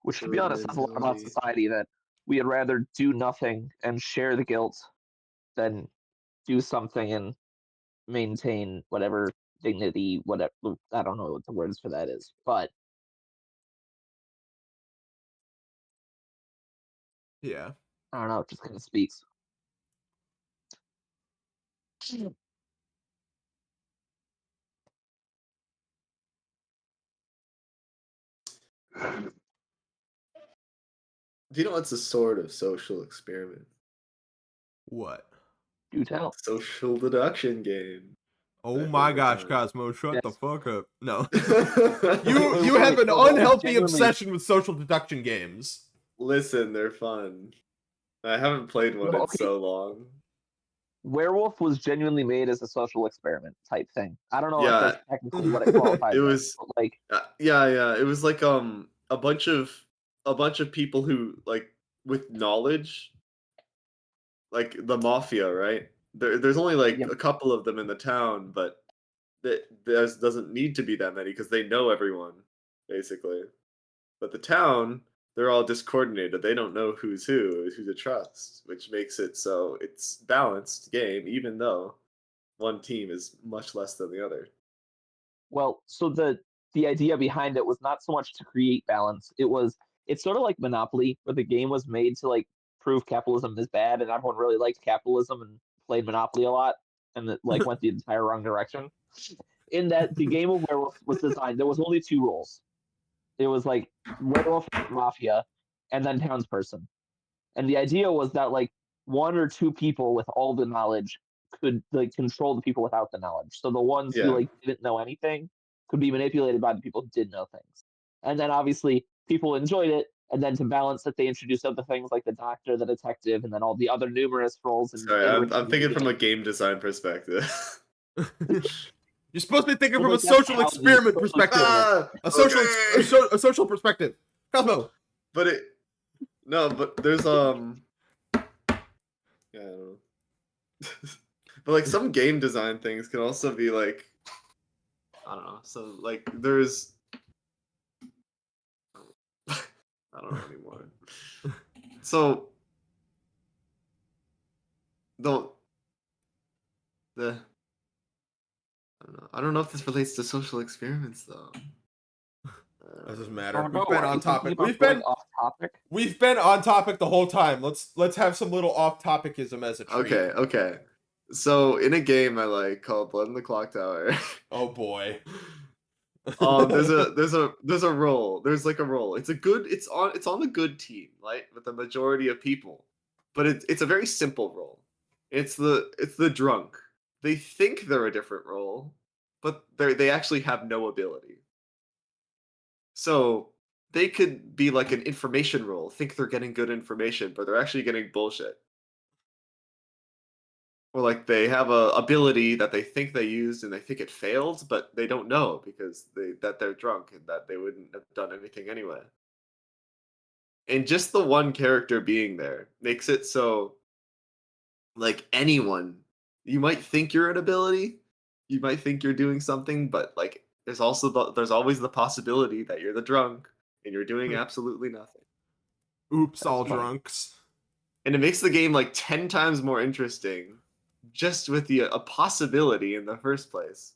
Which, to be Herd honest, says a lot about mentality. society that we would rather do nothing and share the guilt than do something and maintain whatever dignity, whatever. I don't know what the words for that is, but Yeah. I don't know. It just kind of speaks. Do you know what's a sort of social experiment? What? Do tell. Social deduction game. Oh Back my in the gosh, time. Cosmo, shut the Yes. fuck up. No. Wait, You have an so what was unhealthy genuinely- obsession with social deduction games. Listen, they're fun. I haven't played one No, in okay. so long. Werewolf was genuinely made as a social experiment type thing. I don't know if Yeah. that's technically what it qualifies It as, was but like yeah. It was like a bunch of people who like with knowledge, like the mafia, right? There's only like Yep. a couple of them in the town, but there doesn't need to be that many because they know everyone, basically. But the town, they're all discoordinated. They don't know who to trust, which makes it so it's balanced game, even though one team is much less than the other. well, so the idea behind it was not so much to create balance. It's sort of like Monopoly, where the game was made to like prove capitalism is bad, and everyone really liked capitalism and played Monopoly a lot, and it like went the entire wrong direction. In that the game of Werewolf was designed, there was only two rules. It was like Werewolf Mafia, and then Townsperson. And the idea was that like one or two people with all the knowledge could like control the people without the knowledge. So the ones who Yeah. like didn't know anything could be manipulated by the people who did know things. And then obviously people enjoyed it. And then to balance it, they introduced other things like the doctor, the detective, and then all the other numerous roles. Sorry, I'm thinking from a game design perspective. You're supposed to be thinking Well, from a like, that's social how the experiment social perspective. Ah, A social okay. a social perspective. Cosmo. But there's yeah, I don't know. But like some game design things can also be like, I don't know. So like there's I don't know anymore. So the I don't know if this relates to social experiments though. That doesn't I matter. don't We've know. been Are on you thinking topic. about going off topic? We've been on topic the whole time. Let's have some little off topicism as a treat. Okay. So in a game I like called Blood in the Clock Tower. Oh boy. There's a role. There's like a role. It's on the good team, right? With the majority of people. But it's a very simple role. It's the drunk. They think they're a different role, but they actually have no ability. So they could be like an information role, think they're getting good information, but they're actually getting bullshit. Or like they have a ability that they think they used and they think it failed, but they don't know because they're drunk and that they wouldn't have done anything anyway. And just the one character being there makes it so like anyone, you might think you're an ability, you might think you're doing something, but like there's always the possibility that you're the drunk and you're doing absolutely nothing. Oops, all funny. drunks. And it makes the game like 10 times more interesting just with a possibility in the first place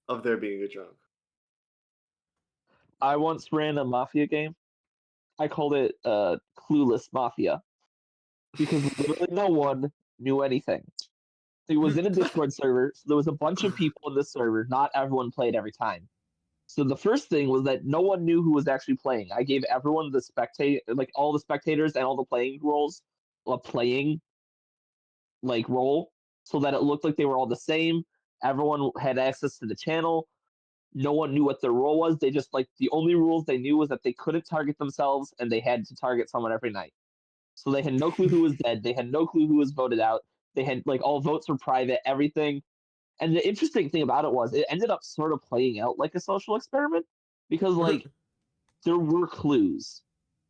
of there being a drunk. I once ran a mafia game. I called it Clueless Mafia because literally no one knew anything. It was in a Discord server, so there was a bunch of people in this server. Not everyone played every time. So the first thing was that no one knew who was actually playing. I gave everyone like all the spectators and all the playing roles, a playing like role, so that it looked like they were all the same. Everyone had access to the channel. No one knew what their role was. They just like the only rules they knew was that they couldn't target themselves and they had to target someone every night. So they had no clue who was dead. They had no clue who was voted out. They had like all votes were private, everything. And the interesting thing about it was it ended up sort of playing out like a social experiment because like there were clues.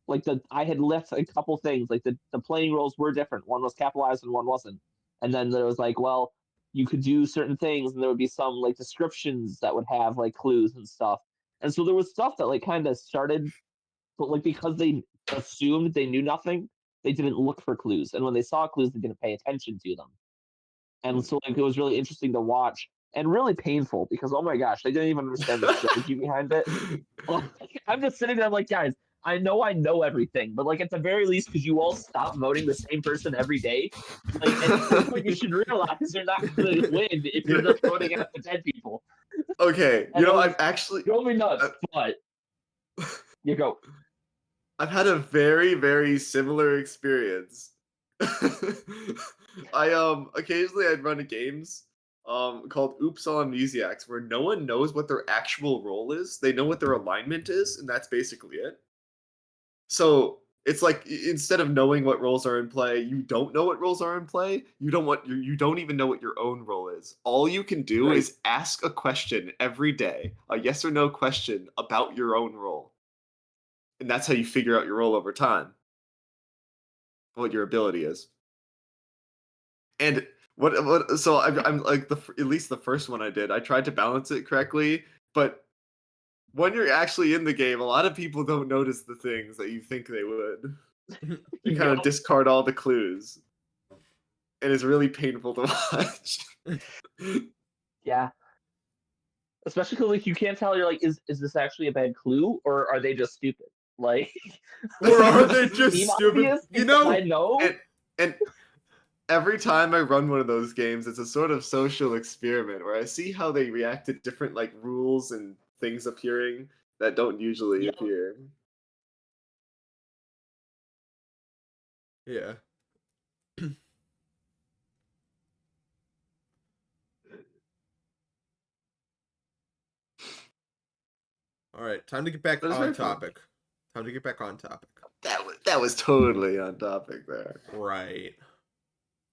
Like I had left a couple things, like the playing roles were different. One was capitalized and one wasn't. And then there was like, well, you could do certain things and there would be some like descriptions that would have like clues and stuff. And so there was stuff that like kind of started, but like because they assumed they knew nothing, they didn't look for clues. And when they saw clues, they didn't pay attention to them. And so like it was really interesting to watch and really painful because oh my gosh, they didn't even understand the strategy behind it. I'm just sitting there like, guys, I know everything, but like at the very least, could you all stop voting the same person every day? Like at some point, you should realize you're not going to win if you're just voting out the dead people. Okay, And I'm actually drove me nuts, but you go. I've had a very, very similar experience. Occasionally I'd run games called Oops All Amnesiacs where no one knows what their actual role is. They know what their alignment is, and that's basically it. So it's like instead of knowing what roles are in play, you don't know what roles are in play. You don't even know what your own role is. All you can do Right. is ask a question every day, a yes or no question about your own role. And that's how you figure out your role over time, what your ability is. And so I'm like at least the first one I did, I tried to balance it correctly, but when you're actually in the game, a lot of people don't notice the things that you think they would. They kind of Yep. discard all the clues. And it's really painful to watch. Yeah. Especially because like you can't tell. You're like, is this actually a bad clue, or are they just stupid? Like, Or like, are does they it just seem stupid? obvious You because I know, know. And every time I run one of those games, it's a sort of social experiment where I see how they react to different like rules and things appearing that don't usually Yep. appear. yeah. All right, time to get back But it's on very fun. topic. Time to get back on topic. That was totally on topic there. Right.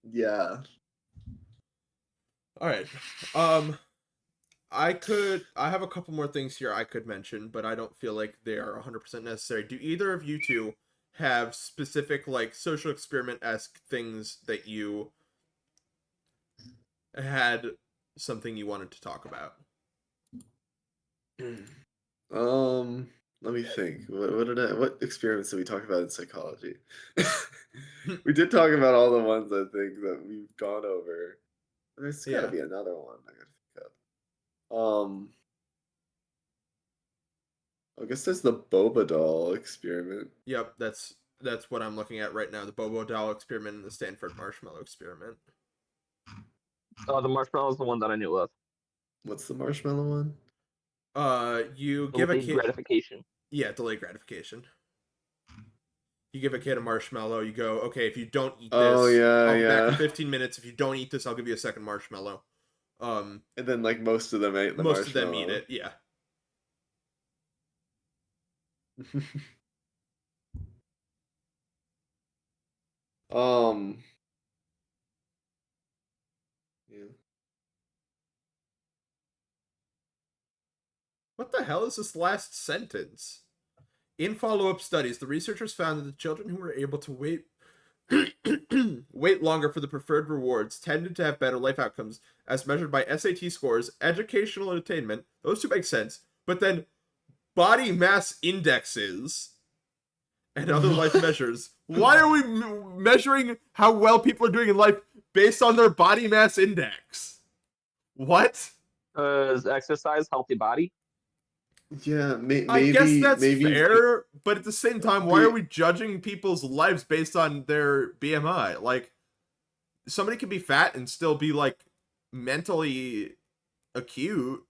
Yeah. All right. I have a couple more things here I could mention, but I don't feel like they are 100% necessary. Do either of you two have specific like social experiment-esque things that you had something you wanted to talk about? Let me think. What experiments did we talk about in psychology? We did talk about all the ones I think that we've gone over. There's got to Yeah. be another one I gotta think of. I guess there's the boba doll experiment. Yep, that's what I'm looking at right now, the Bobo doll experiment and the Stanford marshmallow experiment. The marshmallow is the one that I knew of. What's the marshmallow one? You give a Delayed kid, gratification. yeah, delayed gratification. You give a kid a marshmallow, you go, okay, if you don't eat Oh this, yeah, I'll be back in yeah. 15 minutes. If you don't eat this, I'll give you a second marshmallow. And then like most of them ate the Most of them eat marshmallow. it, yeah. um. Yeah. What the hell is this last sentence? In follow-up studies, the researchers found that the children who were able to wait wait longer for the preferred rewards tended to have better life outcomes as measured by SAT scores, educational attainment. Those two make sense. But then body mass indexes and other life measures. Why are we measuring how well people are doing in life based on their body mass index? What? Is exercise healthy body? Yeah, I guess maybe that's maybe fair, but at the same time, why are be we judging people's lives based on their BMI? Like, somebody can be fat and still be like mentally acute.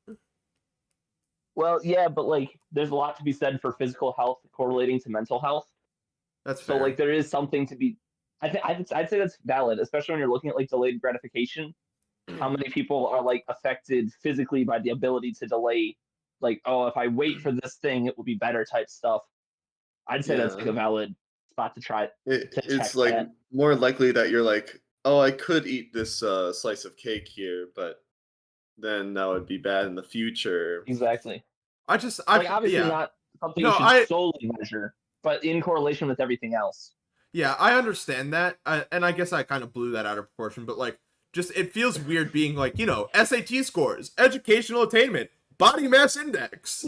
Well, yeah, but like, there's a lot to be said for physical health correlating to mental health. That's So like, fair. there is something to be. I'd say that's valid, especially when you're looking at like delayed gratification. How many people are like affected physically by the ability to delay? Like, oh, if I wait for this thing, it will be better type stuff. I'd say that's like yeah. a valid spot to try to It's check like that. more likely that you're like, oh, I could eat this slice of cake here, but then that would be bad in the future. Exactly. I Like, obviously yeah. not something you No, should solely measure, but in correlation with everything else. yeah, I understand that, and I guess I kind of blew that out of proportion. But like, just it feels weird being like, SAT scores, educational attainment, body mass index.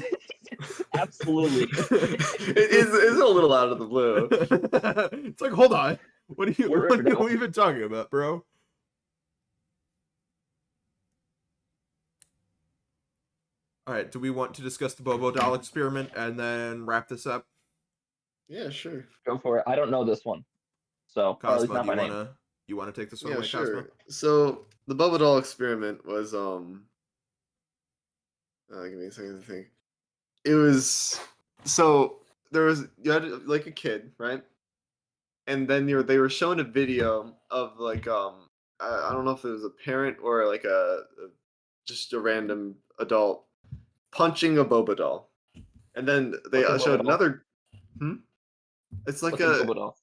Absolutely. It's a little out of the blue. It's like, hold on, We're what are Riverdale. we even talking about, bro? All right, do we want to discuss the Bobo doll experiment and then wrap this up? Yeah, sure. Go for it. I don't know this one, so or at least Cosmo, not do by name. you wanna take this one Yeah, away, Cosmo? sure. So the bubble doll experiment was give me a second to think. It was so you had like a kid, right? And then they were shown a video of like I don't know if it was a parent or like just a random adult punching a boba doll, and then they What's a showed boba doll? another. Hmm? It's like What's a boba doll?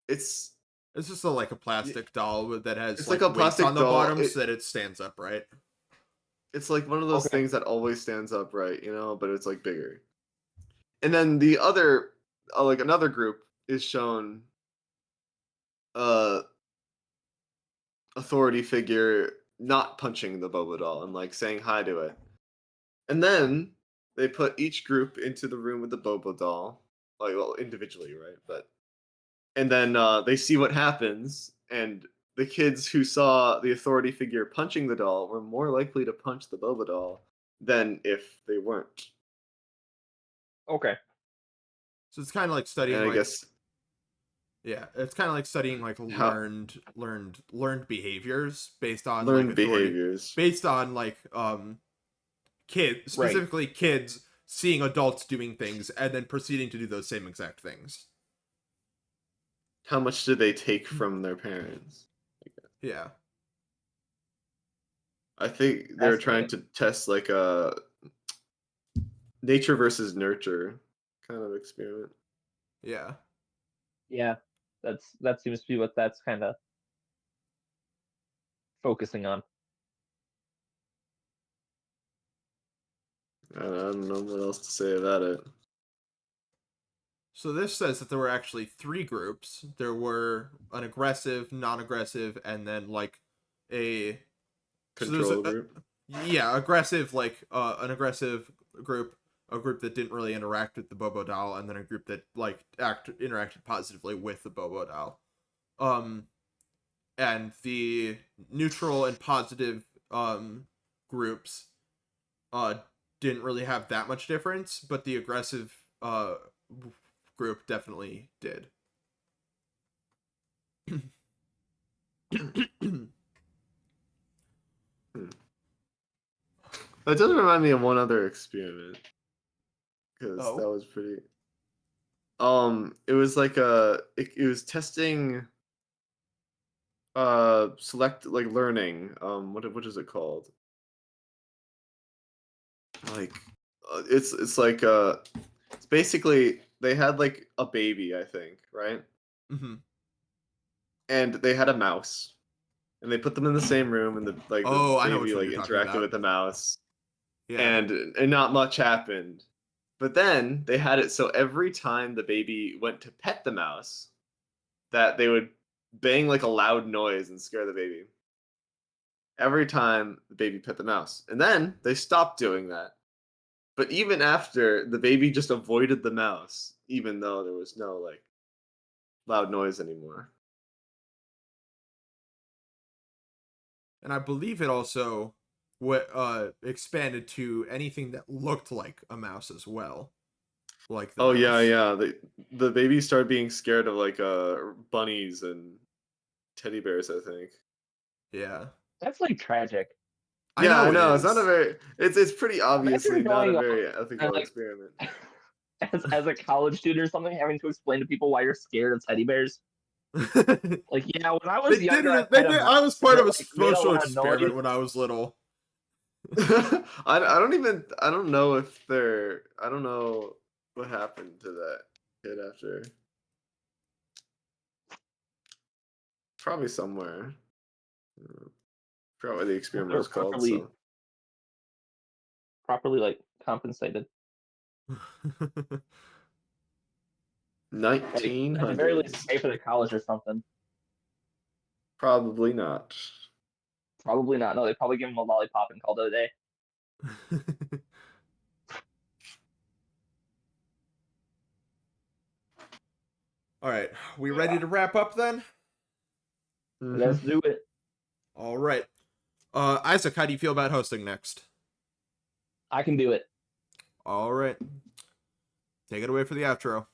it's It's just like a plastic doll that has it's like like a weights plastic on the doll. bottom so that it stands upright. It's like one of those Okay. things that always stands upright, but it's like bigger. And then the other, like another group is shown uh authority figure not punching the boba doll and like saying hi to it. And then they put each group into the room with the boba doll, like well individually, right? And then they see what happens, and the kids who saw the authority figure punching the doll were more likely to punch the boba doll than if they weren't. Okay. So it's kind of like studying And I like guess yeah, it's kind of like studying like how learned behaviors based on like learned authority, behaviors. based on like kids, Right. specifically kids seeing adults doing things and then proceeding to do those same exact things. How much do they take from their parents? Yeah. I think they're trying to test like a nature versus nurture kind of experiment. Yeah. Yeah. That seems to be what that's kind of focusing on. I don't know what else to say about it. So this says that there were actually 3 groups. There were an aggressive, non-aggressive, and then like a Control group. Yeah, aggressive, like an aggressive group, a group that didn't really interact with the Bobo doll, and then a group that like interacted positively with the Bobo doll. And the neutral and positive groups didn't really have that much difference, but the aggressive group definitely did. That does remind me of one other experiment, because that was pretty. It was like it was testing select like learning. What is it called? Like it's like it's basically they had like a baby, I think, right? Mm-hmm. And they had a mouse, and they put them in the same room, and the I know which baby one like you're talking interacted about. with the mouse, Yeah. and not much happened. But then they had it so every time the baby went to pet the mouse, that they would bang like a loud noise and scare the baby. Every time the baby pet the mouse. And then they stopped doing that. But even after, the baby just avoided the mouse, even though there was no like loud noise anymore. And I believe it also expanded to anything that looked like a mouse as well. Like the Oh mouse. yeah. The baby started being scared of like bunnies and teddy bears, I think. Yeah. That's like tragic. I know It's not is. a very it's pretty obviously Imagine not a going up very and ethical like experiment. as a college student or something, having to explain to people why you're scared of teddy bears. Like, yeah, when I was younger, I They had a did. mouse I was part that of a like, made a social lot of experiment noise. when I was little. I don't know if they're I don't know what happened to that kid after. Probably somewhere. Forgot what the experiment They're was called. So properly like compensated. 1900s. At the very least, pay for the college or something. Probably not. Probably not. No, they probably give him a lollipop and called it a day. All right, we ready to wrap up then? Let's do it. All right. Isaac, how do you feel about hosting next? I can do it. All right. Take it away for the outro.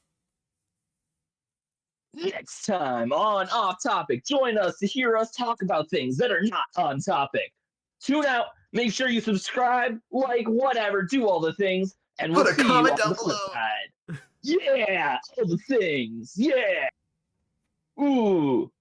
Next time on Off Topic, join us to hear us talk about things that are not on topic. Tune out, make sure you subscribe, like, whatever, do all the things, And we'll Put a see you comment on down the flip below. side. Yeah, all the things. Yeah. Ooh.